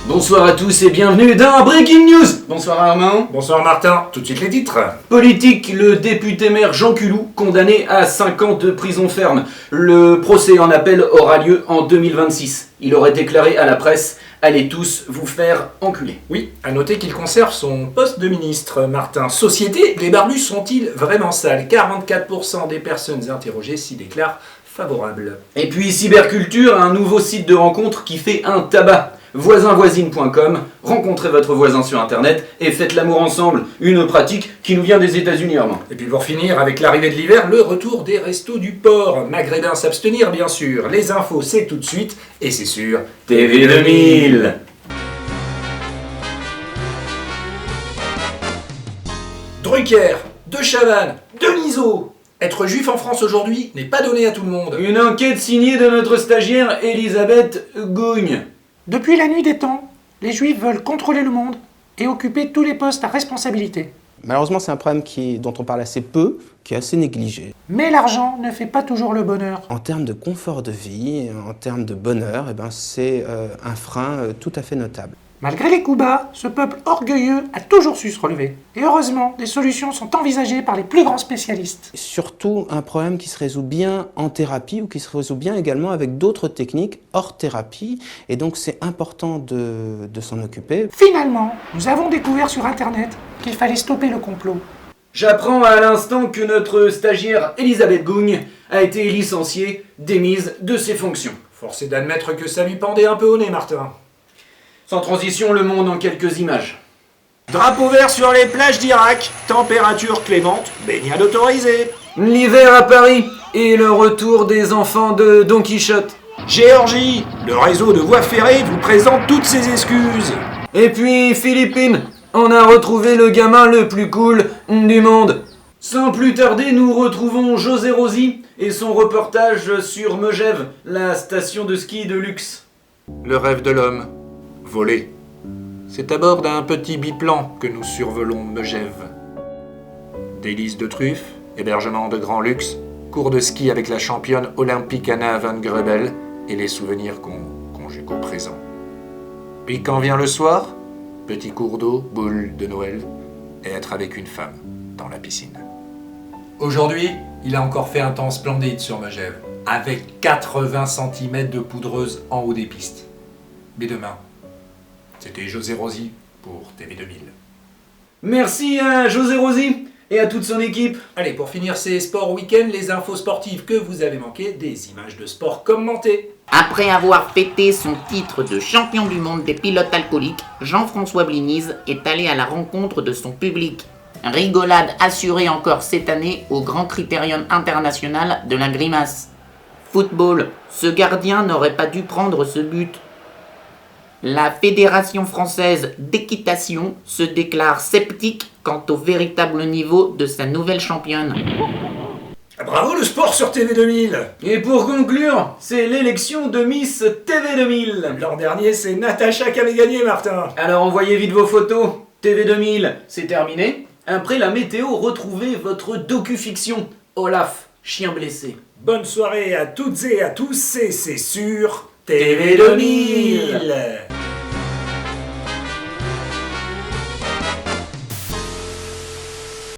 Bonsoir à tous et bienvenue dans Breaking News. Bonsoir Armand. Bonsoir Martin, tout de suite les titres. Politique, le député maire Jean Culou condamné à 5 ans de prison ferme. Le procès en appel aura lieu en 2026. Il aurait déclaré à la presse « Allez tous vous faire enculer ». Oui, à noter qu'il conserve son poste de ministre, Martin. Société, les barbus sont-ils vraiment sales? 44% des personnes interrogées s'y déclarent favorables. Et puis cyberculture, un nouveau site de rencontre qui fait un tabac. Voisinvoisine.com, rencontrez votre voisin sur internet et faites l'amour ensemble, une pratique qui nous vient des États-Unis, Armand. Et puis pour finir, avec l'arrivée de l'hiver, le retour des restos du port. Maghrébins s'abstenir bien sûr. Les infos c'est tout de suite et c'est sûr TV 2000. Drucker, De Chavannes, Denisot. Être juif en France aujourd'hui n'est pas donné à tout le monde. Une enquête signée de notre stagiaire Elisabeth Gougne. Depuis la nuit des temps, les Juifs veulent contrôler le monde et occuper tous les postes à responsabilité. Malheureusement, c'est un problème dont on parle assez peu, qui est assez négligé. Mais l'argent ne fait pas toujours le bonheur. En termes de confort de vie, en termes de bonheur, c'est un frein tout à fait notable. Malgré les coups bas, ce peuple orgueilleux a toujours su se relever. Et heureusement, des solutions sont envisagées par les plus grands spécialistes. Surtout un problème qui se résout bien en thérapie ou qui se résout bien également avec d'autres techniques hors thérapie. Et donc c'est important de s'en occuper. Finalement, nous avons découvert sur Internet qu'il fallait stopper le complot. J'apprends à l'instant que notre stagiaire Elisabeth Gougne a été licenciée, démise de ses fonctions. Force est d'admettre que ça lui pendait un peu au nez, Martin. Sans transition, le monde en quelques images. Drapeau vert sur les plages d'Irak, température clémente, baignade autorisée. L'hiver à Paris et le retour des enfants de Don Quichotte. Géorgie, le réseau de voies ferrées vous présente toutes ses excuses. Et puis Philippines, on a retrouvé le gamin le plus cool du monde. Sans plus tarder, nous retrouvons José Rossi et son reportage sur Megève, la station de ski de luxe. Le rêve de l'homme, voler. C'est à bord d'un petit biplan que nous survolons Megève. Délices de truffes, hébergement de grand luxe, cours de ski avec la championne olympique Anna van Grebel et les souvenirs qu'on conjugue au présent. Puis quand vient le soir, petit cours d'eau, boule de Noël, et être avec une femme dans la piscine. Aujourd'hui, il a encore fait un temps splendide sur Megève, avec 80 cm de poudreuse en haut des pistes. Mais demain, c'était José Rossi pour TV 2000. Merci à José Rossi et à toute son équipe. Allez, pour finir ces sports week-end, les infos sportives que vous avez manquées, des images de sport commentées. Après avoir fêté son titre de champion du monde des pilotes alcooliques, Jean-François Bliniz est allé à la rencontre de son public. Rigolade assurée encore cette année au Grand Critérium International de la Grimace. Football, ce gardien n'aurait pas dû prendre ce but. La Fédération française d'équitation se déclare sceptique quant au véritable niveau de sa nouvelle championne. Bravo le sport sur TV 2000. Et pour conclure, c'est l'élection de Miss TV 2000. L'an dernier, c'est Natacha qui avait gagné, Martin. Alors envoyez vite vos photos. TV 2000, c'est terminé. Après la météo, retrouvez votre docu-fiction. Olaf, chien blessé. Bonne soirée à toutes et à tous, et c'est sur TV 2000.